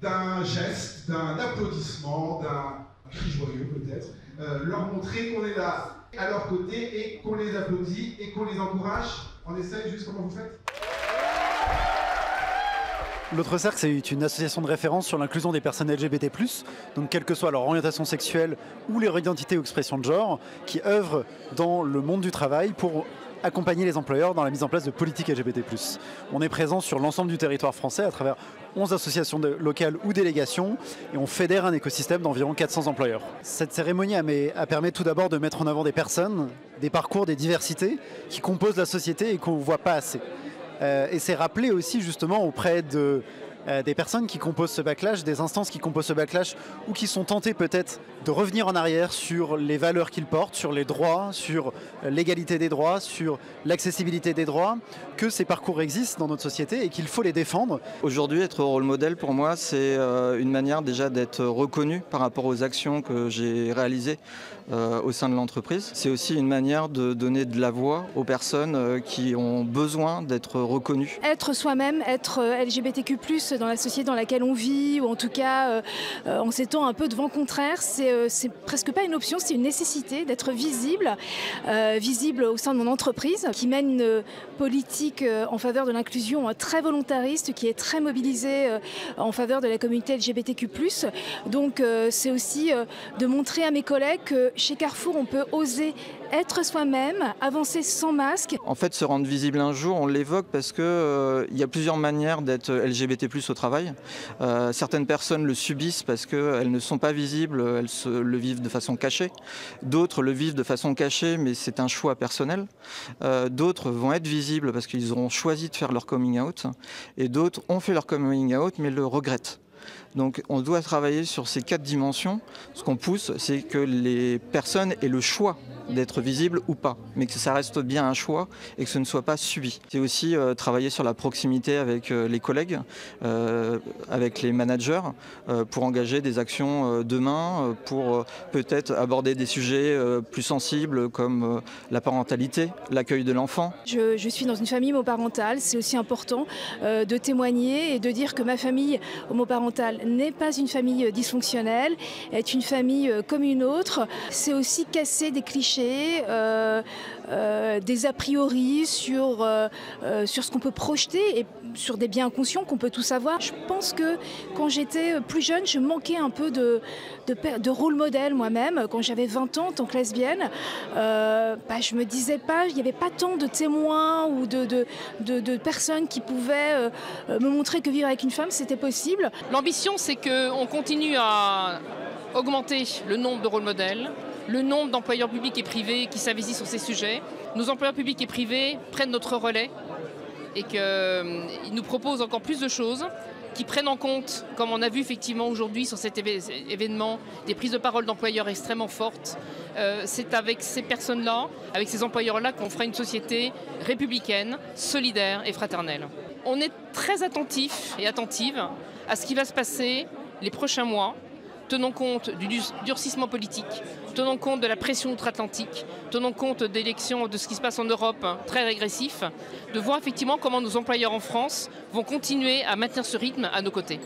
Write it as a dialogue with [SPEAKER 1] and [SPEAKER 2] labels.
[SPEAKER 1] d'un geste, d'un applaudissement, d'un cri joyeux peut-être, leur montrer qu'on est là à leur côté et qu'on les applaudit et qu'on les encourage. On essaye juste comment vous faites?
[SPEAKER 2] L'autre cercle, c'est une association de référence sur l'inclusion des personnes LGBT+, donc quelle que soit leur orientation sexuelle ou leur identité ou expression de genre, qui œuvrent dans le monde du travail pour accompagner les employeurs dans la mise en place de politiques LGBT+. On est présent sur l'ensemble du territoire français à travers 11 associations locales ou délégations et on fédère un écosystème d'environ 400 employeurs. Cette cérémonie a permis tout d'abord de mettre en avant des personnes, des parcours, des diversités qui composent la société et qu'on ne voit pas assez. Et c'est rappelé aussi justement auprès des personnes qui composent ce backlash, des instances qui composent ce backlash ou qui sont tentées peut-être de revenir en arrière sur les valeurs qu'ils portent, sur les droits, sur l'égalité des droits, sur l'accessibilité des droits, que ces parcours existent dans notre société et qu'il faut les défendre.
[SPEAKER 3] Aujourd'hui, être rôle modèle pour moi, c'est une manière déjà d'être reconnu par rapport aux actions que j'ai réalisées au sein de l'entreprise. C'est aussi une manière de donner de la voix aux personnes qui ont besoin d'être reconnues.
[SPEAKER 4] Être soi-même, être LGBTQ+, dans la société dans laquelle on vit, ou en tout cas en ces temps un peu de vent contraire, c'est presque pas une option, c'est une nécessité d'être visible, visible au sein de mon entreprise, qui mène une politique en faveur de l'inclusion très volontariste, qui est très mobilisée en faveur de la communauté LGBTQ+. Donc c'est aussi de montrer à mes collègues que chez Carrefour, on peut oser être soi-même, avancer sans masque.
[SPEAKER 3] En fait, se rendre visible un jour, on l'évoque parce que y a plusieurs manières d'être LGBT+ au travail. Certaines personnes le subissent parce qu'elles ne sont pas visibles, elles le vivent de façon cachée. D'autres le vivent de façon cachée, mais c'est un choix personnel. D'autres vont être visibles parce qu'ils auront choisi de faire leur coming out. Et d'autres ont fait leur coming out, mais le regrettent. Donc on doit travailler sur ces 4 dimensions. Ce qu'on pousse, c'est que les personnes aient le choix d'être visibles ou pas, mais que ça reste bien un choix et que ce ne soit pas subi. C'est aussi travailler sur la proximité avec les collègues, avec les managers, pour engager des actions demain, pour peut-être aborder des sujets plus sensibles comme la parentalité, l'accueil de l'enfant.
[SPEAKER 4] Je suis dans une famille homoparentale, c'est aussi important de témoigner et de dire que ma famille homoparentale n'est pas une famille dysfonctionnelle, est une famille comme une autre. C'est aussi casser des clichés, des a priori sur ce qu'on peut projeter et sur des biens inconscients qu'on peut tous avoir. Je pense que quand j'étais plus jeune, je manquais un peu de rôle modèle moi-même. Quand j'avais 20 ans en tant que lesbienne, je me disais pas, il n'y avait pas tant de témoins ou de personnes qui pouvaient me montrer que vivre avec une femme, c'était possible.
[SPEAKER 5] L'ambition, c'est qu'on continue à augmenter le nombre de rôles modèles, le nombre d'employeurs publics et privés qui s'investissent sur ces sujets. Nos employeurs publics et privés prennent notre relais et qu'ils nous proposent encore plus de choses, qui prennent en compte, comme on a vu effectivement aujourd'hui sur cet événement, des prises de parole d'employeurs extrêmement fortes. C'est avec ces personnes-là, avec ces employeurs-là qu'on fera une société républicaine, solidaire et fraternelle. On est très attentifs et attentives à ce qui va se passer les prochains mois, tenant compte du durcissement politique, tenant compte de la pression outre-Atlantique, tenant compte d'élections, de ce qui se passe en Europe, très régressif, de voir effectivement comment nos employeurs en France vont continuer à maintenir ce rythme à nos côtés.